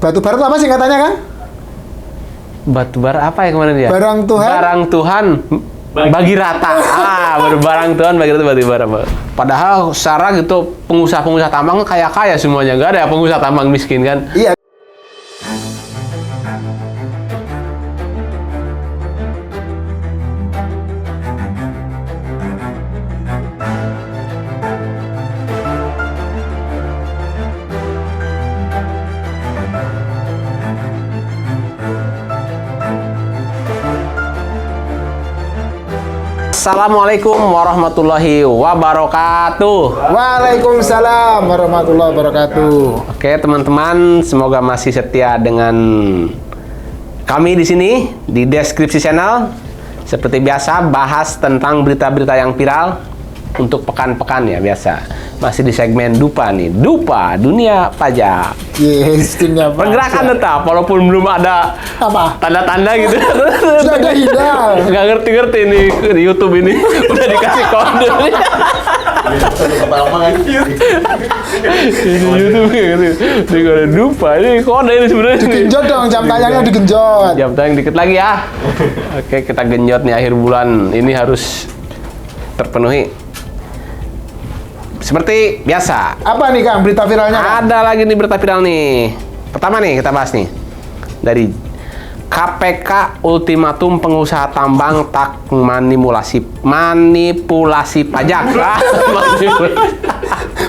Batu bara itu apa sih katanya, Kang? Batu bara apa ya kemarin dia? Barang Tuhan. Barang Tuhan bagi rata. Barang Tuhan bagi rata batu bara. Padahal secara gitu pengusaha-pengusaha tambang kaya-kaya semuanya. Nggak ada pengusaha tambang miskin kan? Iya. Assalamualaikum warahmatullahi wabarakatuh. Waalaikumsalam warahmatullahi wabarakatuh. Oke teman-teman, semoga masih setia dengan kami di sini di Deskripsi Channel. Seperti biasa, bahas tentang berita-berita yang viral untuk pekan-pekan ya biasa. Masih di segmen Dupa nih, Dupa Dunia Pajak. Yes, dunia pajak. Pergerakan tetap, walaupun belum ada Apa? tanda-tanda gitu. Sudah ada hidal. Nggak ngerti-ngerti nih di YouTube ini. Udah dikasih kode. Ini YouTube gitu. Ini kode Dupa, ini kode ini sebenarnya. Digenjot dong, jam tayangnya digenjot. Jam tayang dikit lagi ya. Oke, kita genjot nih akhir bulan. Ini harus terpenuhi. Seperti biasa. Apa nih, Kang, berita viralnya, Kang? Ada lagi nih berita viral nih. Pertama nih kita bahas nih. Dari KPK ultimatum pengusaha tambang tak manipulasi pajak.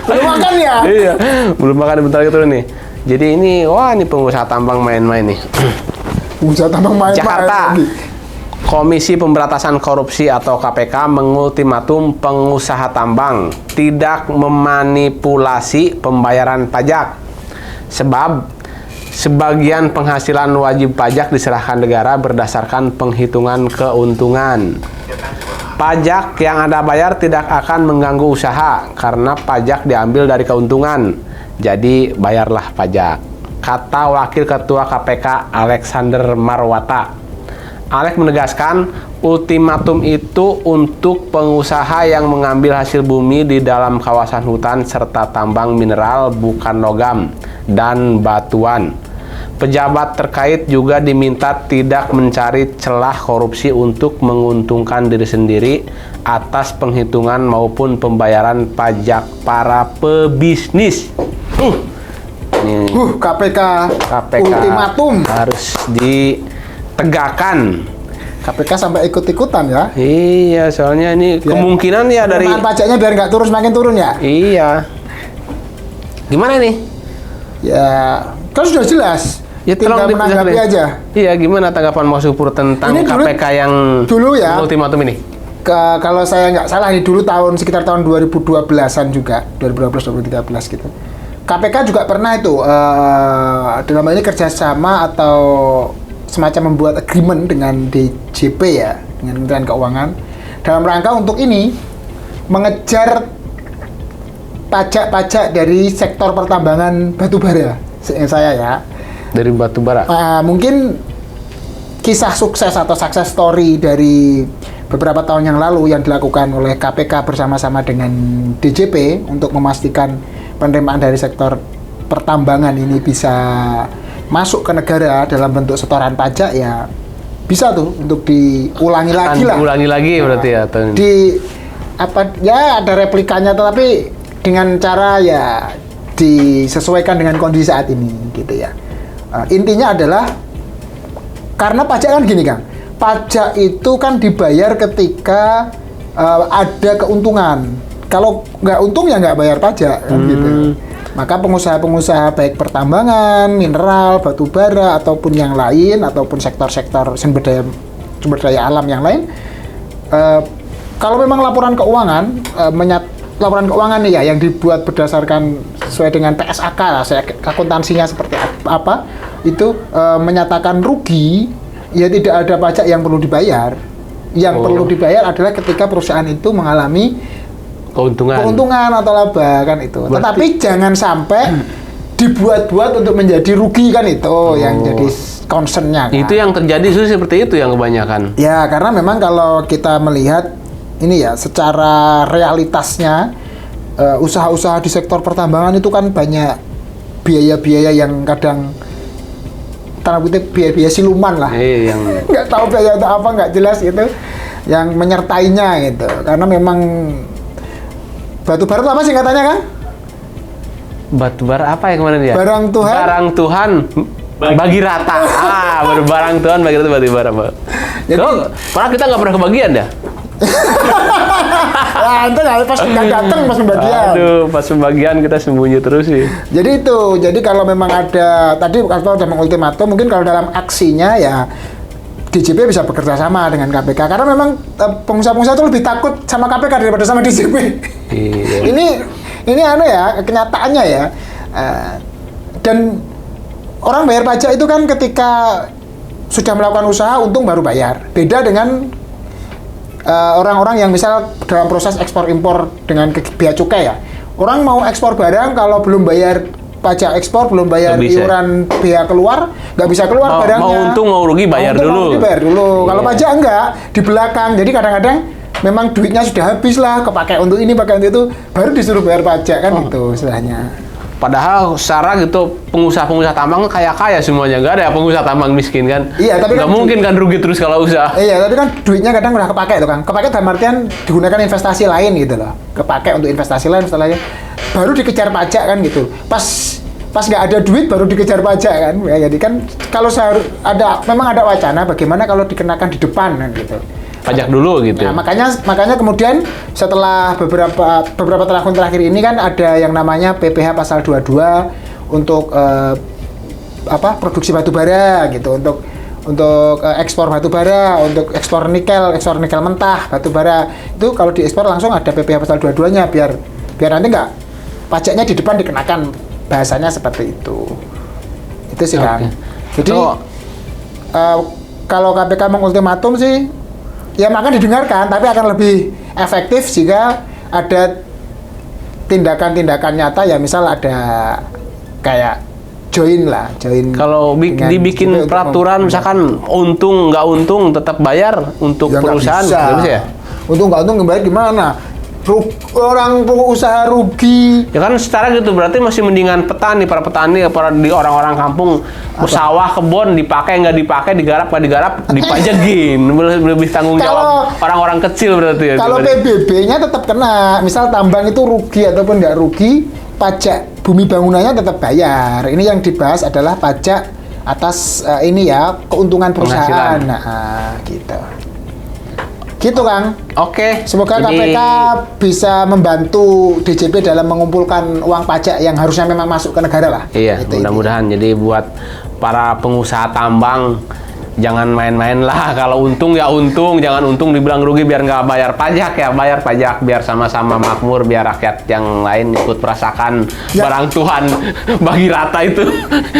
Belum makan ya? Iya, belum makan bentar lagi turun nih. Jadi ini, wah ini pengusaha tambang main-main nih. Pengusaha tambang main-main Jakarta. lagi. Komisi Pemberantasan Korupsi atau KPK mengultimatum pengusaha tambang tidak memanipulasi pembayaran pajak. Sebab sebagian penghasilan wajib pajak diserahkan negara berdasarkan penghitungan keuntungan. Pajak yang Anda bayar tidak akan mengganggu usaha karena pajak diambil dari keuntungan. Jadi bayarlah pajak, kata Wakil Ketua KPK Alexander Marwata. Alex menegaskan ultimatum itu untuk pengusaha yang mengambil hasil bumi di dalam kawasan hutan serta tambang mineral bukan logam dan batuan. Pejabat terkait juga diminta tidak mencari celah korupsi untuk menguntungkan diri sendiri atas penghitungan maupun pembayaran pajak para pebisnis. KPK ultimatum harus ditegakkan. KPK sampai ikut-ikutan ya? Iya, soalnya ini kemungkinan ya dari pajaknya biar nggak terus makin turun ya? Iya. Gimana nih? Ya, kan sudah jelas. Ya tinggal menanggapi aja. Iya, gimana tanggapan Mas Supur tentang Ini KPK yang dulu ya, ultimatum ini? Kalau saya nggak salah nih dulu sekitar tahun 2012-an juga, 2012-2013 gitu. KPK juga pernah itu dalam hal ini kerjasama atau semacam membuat agreement dengan DJP ya, dengan Kementerian Keuangan dalam rangka untuk ini mengejar pajak-pajak dari sektor pertambangan batubara. Saya ya. Dari batubara. Mungkin kisah sukses atau success story dari beberapa tahun yang lalu yang dilakukan oleh KPK bersama-sama dengan DJP untuk memastikan penerimaan dari sektor pertambangan ini bisa masuk ke negara dalam bentuk setoran pajak ya bisa tuh untuk diulangi lagi lah. Ulangi lagi berarti ya. Di apa ya ada replikanya tetapi dengan cara ya disesuaikan dengan kondisi saat ini gitu ya. Intinya adalah karena pajak kan gini Kang. Pajak itu kan dibayar ketika ada keuntungan. Kalau nggak untung ya nggak bayar pajak kan gitu. Maka pengusaha-pengusaha baik pertambangan, mineral, batu bara ataupun yang lain ataupun sektor-sektor sumber daya alam yang lain, kalau memang laporan keuangan laporan keuangan nih ya yang dibuat berdasarkan sesuai dengan PSAK lah, akuntansinya seperti apa itu menyatakan rugi, ya tidak ada pajak yang perlu dibayar. Yang perlu dibayar adalah ketika perusahaan itu mengalami keuntungan atau laba kan itu. Berarti, tetapi jangan sampai dibuat-buat untuk menjadi rugi kan itu yang jadi concern-nya kan. Itu yang terjadi seperti itu yang kebanyakan. Ya, karena memang kalau kita melihat ini ya secara realitasnya usaha-usaha di sektor pertambangan itu kan banyak biaya-biaya yang kadang tanda kutip biaya siluman lah. Yang Nggak tahu biaya itu apa, nggak jelas itu yang menyertainya gitu. Karena memang batu bara itu apa sih katanya kan? batu bara apa yang kemarin dia? Barang Tuhan. Barang Tuhan bagi rata. Barang Tuhan bagi rata batu bara, Mbak. Jadi- Padahal kita nggak pernah kebagian dah. Wah, itu nggak pas nggak datang pas pembagian. Aduh, pas pembagian kita sembunyi terus sih. Jadi itu, jadi kalau memang ada tadi kalau udah mengultimatum, mungkin kalau dalam aksinya ya DJP bisa bekerja sama dengan KPK karena memang pengusaha-pengusaha itu lebih takut sama KPK daripada sama DJP. Iya. ini aneh ya kenyataannya ya. Dan orang bayar pajak itu kan ketika sudah melakukan usaha untung baru bayar. Beda dengan orang-orang yang misal dalam proses ekspor impor dengan bea cukai ya. Orang mau ekspor barang kalau belum bayar pajak ekspor, belum bayar Nggak bisa. iuran bea keluar, nggak bisa keluar barangnya. Mau untung mau rugi bayar Mau untung, dulu. mau rugi bayar dulu. Kalau Iya. pajak enggak, di belakang. Jadi kadang-kadang memang duitnya sudah habis lah, kepakai untuk ini, pakai untuk itu, baru disuruh bayar pajak kan gitu istilahnya. Padahal secara gitu pengusaha-pengusaha tambang kaya-kaya semuanya, nggak ada pengusaha tambang miskin kan? Iya, tapi nggak kan mungkin kan rugi terus kalau usaha. Iya, tapi kan duitnya kadang udah kepakai tuh kan. Kepakai dalam artian digunakan investasi lain gitu loh. Kepakai untuk investasi lain, setelahnya baru dikejar pajak kan gitu. Pas nggak ada duit baru dikejar pajak kan. Ya, jadi kan kalau memang ada wacana bagaimana kalau dikenakan di depan kan gitu. Pajak dulu gitu. Nah, makanya kemudian setelah beberapa tahun terakhir ini kan ada yang namanya PPh pasal 22 untuk produksi batu bara gitu, untuk ekspor batu bara, untuk ekspor nikel mentah, batu bara. Itu kalau diekspor langsung ada PPh pasal 22-nya biar nanti nggak pajaknya di depan dikenakan, bahasanya seperti itu. Itu sih kan. Oke. Jadi kalau KPK mengultimatum sih ya maka didengarkan, tapi akan lebih efektif jika ada tindakan-tindakan nyata ya, misal ada kayak join. Kalau dengan dibikin DJP untuk peraturan misalkan untung nggak untung tetap bayar untuk ya, nggak perusahaan, bisa. nggak bisa ya? Untung nggak untung bayar gimana? Orang pengusaha rugi. Ya kan secara gitu berarti masih mendingan para petani di orang-orang kampung sawah kebun dipakai nggak dipakai, digarap nggak digarap, dipajakin. Lebih tanggung jawab orang-orang kecil berarti ya. Kalau PBB-nya tetap kena, misal tambang itu rugi ataupun nggak rugi, pajak bumi bangunannya tetap bayar. Ini yang dibahas adalah pajak atas keuntungan perusahaan. Penghasilan. Nah, gitu Kang. Oke. Semoga jadi- KPK bisa membantu DJP dalam mengumpulkan uang pajak yang harusnya memang masuk ke negara lah. Iya, Itu mudah-mudahan. Jadi buat para pengusaha tambang jangan main-main lah. Kalau untung ya untung, jangan untung dibilang rugi biar nggak bayar pajak ya, bayar pajak biar sama-sama makmur, biar rakyat yang lain ikut merasakan Ya. barang Tuhan bagi rata itu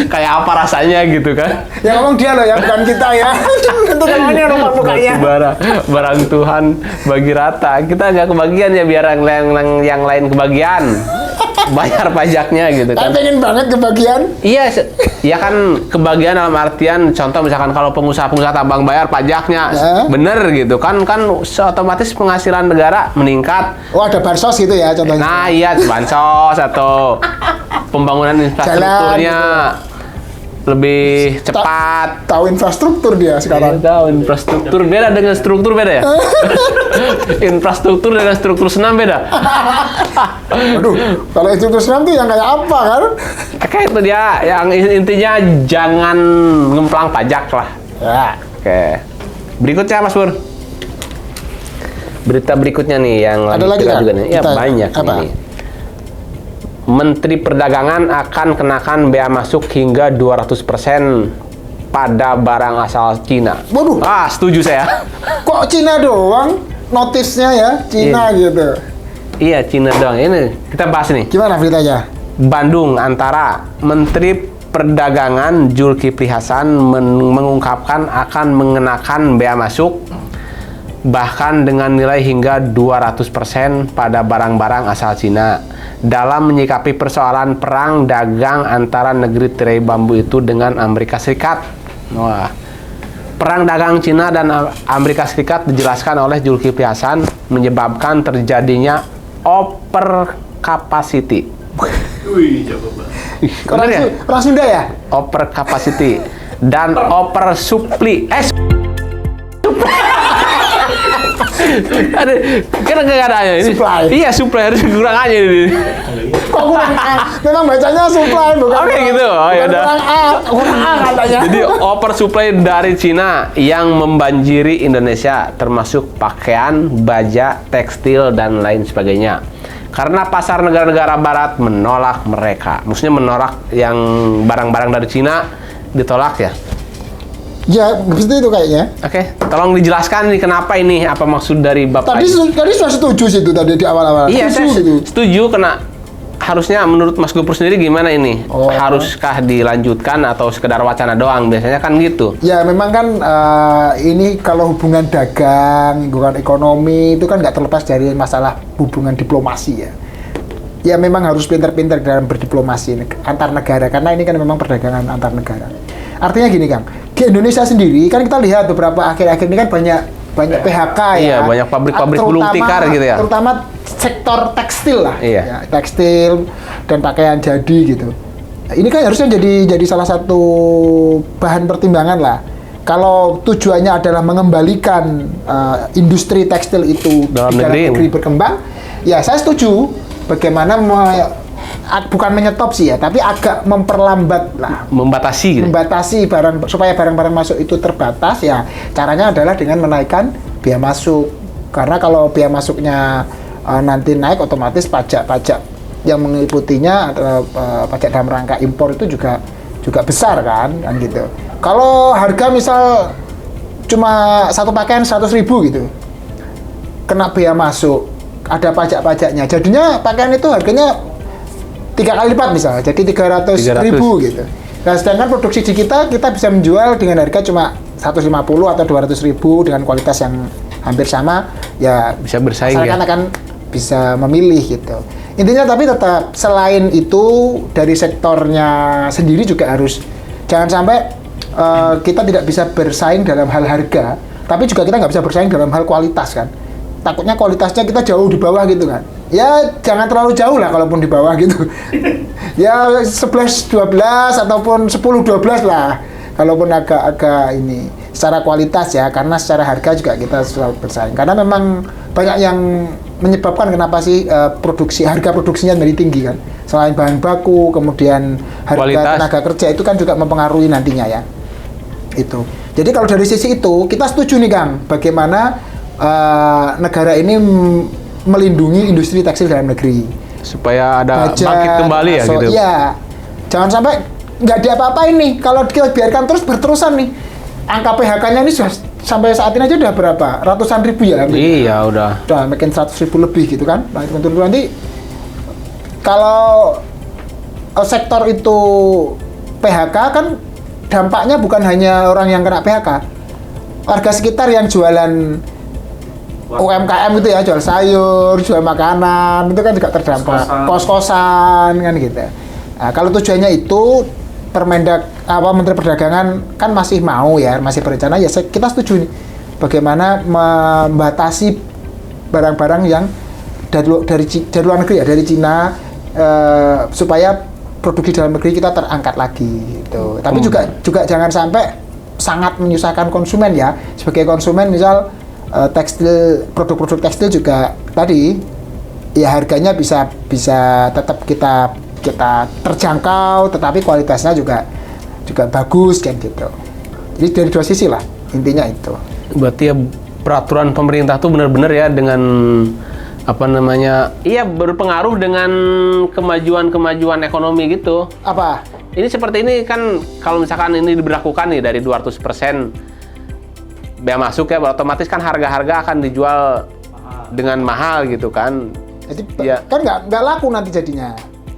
kayak apa rasanya gitu kan. Ya ngomong dia loh ya, bukan kita ya. Itu namanya rumah mukanya. Barang Tuhan bagi rata. Kita nggak kebagian ya, biar yang lain kebagian. Bayar pajaknya gitu kan. Pengen banget kebagian. Iya, ya kan kebagian dalam artian contoh misalkan kalau pengusaha tambang bayar pajaknya bener gitu kan otomatis penghasilan negara meningkat. Oh, ada bansos gitu ya contohnya. Nah iya, bansos atau pembangunan infrastrukturnya lebih cepat. Tahu infrastruktur dia sekarang. Tahu infrastruktur beda dengan struktur beda ya. Infrastruktur dengan struktur senam beda. Aduh, kalau infrastruktur senam tuh yang kayak apa kan? Kayak itu dia, yang intinya jangan ngemplang pajak lah. Ya. Oke. Berikutnya Mas Pur. Berita berikutnya nih yang Ada lagi lagi viral nggak? juga nih. Ya Kita- banyak apa? ini. Menteri Perdagangan akan kenakan bea masuk hingga 200% pada barang asal Cina. Waduh. Setuju saya. Kok Cina doang notisnya ya? Cina gitu. Iya, Cina doang. Ini kita bahas nih. Gimana beritanya? Bandung antara Menteri Perdagangan Zulkifli Hasan mengungkapkan akan mengenakan bea masuk bahkan dengan nilai hingga 200% pada barang-barang asal Cina dalam menyikapi persoalan perang dagang antara negeri tirai bambu itu dengan Amerika Serikat. Wah. Perang dagang Cina dan Amerika Serikat dijelaskan oleh Zulkifli Hasan menyebabkan terjadinya overcapacity. Wih, coba Pak. Bener ya? Orang Sunda ya? Overcapacity dan oversupply. Aduh, kan nggak ada ini. Supply. Iya, supply harus kurang aja ini. Kok kurang A? Memang bacanya supply bukan. Oke, gitu. Oh, ya udah. Kurang A katanya. Jadi oversupply dari Cina yang membanjiri Indonesia, termasuk pakaian, baja, tekstil dan lain sebagainya. Karena pasar negara-negara Barat menolak mereka. Maksudnya menolak yang barang-barang dari Cina ditolak ya. Ya, seperti itu kayaknya. Oke, tolong dijelaskan nih kenapa ini, apa maksud dari Bapak? Tadi sudah setuju sih itu tadi di awal-awal. Iya, saya Setuju gitu. setuju karena harusnya menurut Mas Gopur sendiri gimana ini? Oh. Haruskah dilanjutkan atau sekedar wacana doang? Biasanya kan gitu. Ya memang kan ini kalau hubungan dagang, hubungan ekonomi itu kan nggak terlepas dari masalah hubungan diplomasi ya. Ya memang harus pintar-pintar dalam berdiplomasi antar negara karena ini kan memang perdagangan antar negara. Artinya gini Kang, di Indonesia sendiri kan kita lihat beberapa akhir-akhir ini kan banyak PHK ya. Iya, banyak pabrik-pabrik gulung tikar gitu ya. Terutama sektor tekstil lah. Iya. Ya, tekstil dan pakaian jadi gitu. Nah, ini kan harusnya jadi salah satu bahan pertimbangan lah. Kalau tujuannya adalah mengembalikan industri tekstil itu dalam di dalam negeri berkembang, ya saya setuju. Bagaimana bukan menyetop sih ya, tapi agak memperlambat lah. Membatasi gitu. Membatasi barang supaya barang-barang masuk itu terbatas ya. Caranya adalah dengan menaikkan biaya masuk. Karena kalau biaya masuknya nanti naik, otomatis pajak-pajak yang mengikutinya pajak dalam rangka impor itu juga besar kan gitu. Kalau harga misal cuma satu pakaian 100.000 gitu, kena biaya masuk, ada pajak-pajaknya, jadinya pakaian itu harganya 3 kali lipat misalnya, jadi 300.000 gitu. Nah, sedangkan produksi di kita bisa menjual dengan harga cuma 150 atau 200.000 dengan kualitas yang hampir sama, ya bisa bersaing ya. Akan bisa memilih gitu. Intinya tapi tetap selain itu dari sektornya sendiri juga harus jangan sampai kita tidak bisa bersaing dalam hal harga, tapi juga kita nggak bisa bersaing dalam hal kualitas kan. Takutnya kualitasnya kita jauh di bawah gitu kan. Ya jangan terlalu jauh lah kalaupun di bawah gitu. Ya 11-12 ataupun 10-12 lah. Kalaupun agak ini secara kualitas ya, karena secara harga juga kita selalu bersaing. Karena memang banyak yang menyebabkan kenapa sih harga produksinya menjadi tinggi kan. Selain bahan baku, kemudian harga kualitas tenaga kerja itu kan juga mempengaruhi nantinya ya. Itu. Jadi kalau dari sisi itu kita setuju nih Kang, bagaimana negara ini melindungi industri tekstil dalam negeri supaya ada bangkit kembali ya gitu. Iya, jangan sampai nggak diapa-apain nih kalau kita biarkan terus berterusan nih. Angka PHK-nya ini sudah sampai saat ini aja udah berapa? Ratusan ribu ya? Iya udah makin 100.000 lebih gitu kan? Nah, itu nanti kalau sektor itu PHK kan dampaknya bukan hanya orang yang kena PHK, warga sekitar yang jualan UMKM itu ya, jual sayur, jual makanan, itu kan juga terdampak. Kos-kosan kan gitu. Nah, kalau tujuannya itu Permendak Menteri Perdagangan kan masih mau ya, masih berencana ya kita setuju nih. Bagaimana membatasi barang-barang yang dari luar negeri ya, dari Cina supaya produksi dalam negeri kita terangkat lagi gitu. Tapi juga jangan sampai sangat menyusahkan konsumen ya. Sebagai konsumen misal produk-produk tekstil juga tadi ya harganya bisa tetap kita terjangkau, tetapi kualitasnya juga bagus kan gitu. Jadi dari dua sisi lah intinya itu. Berarti ya peraturan pemerintah tuh benar-benar ya dengan berpengaruh dengan kemajuan ekonomi gitu. Apa? Ini seperti ini kan kalau misalkan ini diberlakukan nih dari 200% bea masuk ya, otomatis kan harga-harga akan dijual dengan mahal gitu kan. Jadi ya, kan nggak laku nanti jadinya.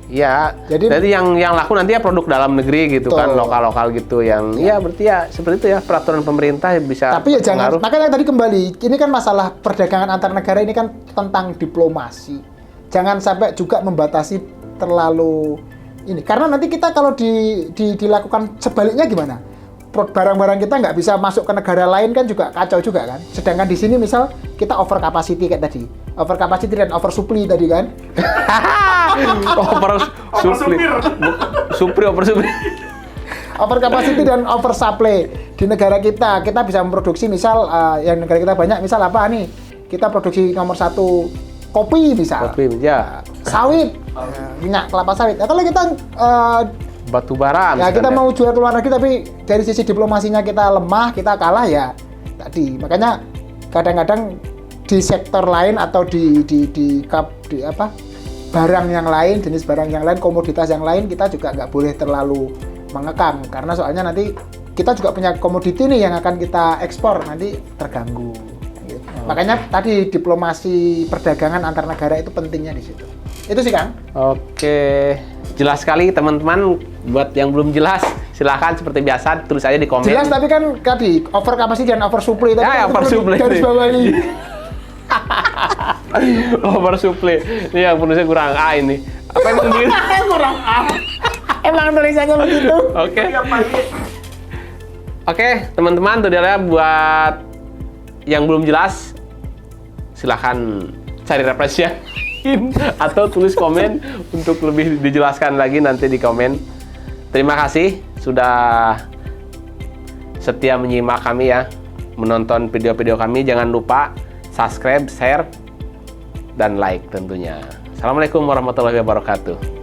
Iya. Jadi yang laku nanti ya produk dalam negeri gitu kan, lokal-lokal gitu yang ya berarti ya seperti itu ya peraturan pemerintah bisa. Tapi ya jangan, makanya tadi kembali, ini kan masalah perdagangan antar negara ini kan tentang diplomasi. Jangan sampai juga membatasi terlalu ini, karena nanti kita kalau dilakukan sebaliknya gimana? Barang-barang kita nggak bisa masuk ke negara lain kan juga kacau juga kan. Sedangkan di sini misal kita over capacity kayak tadi, over capacity dan over supply tadi kan. Over supply. Over capacity dan over supply di negara kita bisa memproduksi misal yang negara kita banyak misal apa nih, kita produksi nomor 1 kopi misal, Kopi, ya. sawit, minyak kelapa sawit. Nah, kalau kita Batu bara. ya kita misalnya. mau jual ke luar negeri tapi dari sisi diplomasinya kita lemah, kita kalah ya tadi. Makanya kadang-kadang di sektor lain atau di apa barang yang lain, jenis barang yang lain, komoditas yang lain kita juga nggak boleh terlalu mengekang karena soalnya nanti kita juga punya komoditi nih yang akan kita ekspor nanti terganggu. Gitu. Makanya tadi diplomasi perdagangan antar negara itu pentingnya di situ. Itu sih Kang. Oke, jelas sekali teman-teman. Buat yang belum jelas, silahkan seperti biasa tulis aja di komen. Jelas tapi kan tadi over capacity dan over supply tadi Ya, kan over perlu supply. garis bawahi. Oversupply. Ini yang penulisnya kurang A ini. Apa emang gitu? Kurang emang tulisannya begitu. Oke. Oke, teman-teman, itu dia buat yang belum jelas, silahkan cari referensinya atau tulis komen untuk lebih dijelaskan lagi nanti di komen. Terima kasih sudah setia menyimak kami ya, menonton video-video kami. Jangan lupa subscribe, share, dan like tentunya. Assalamualaikum warahmatullahi wabarakatuh.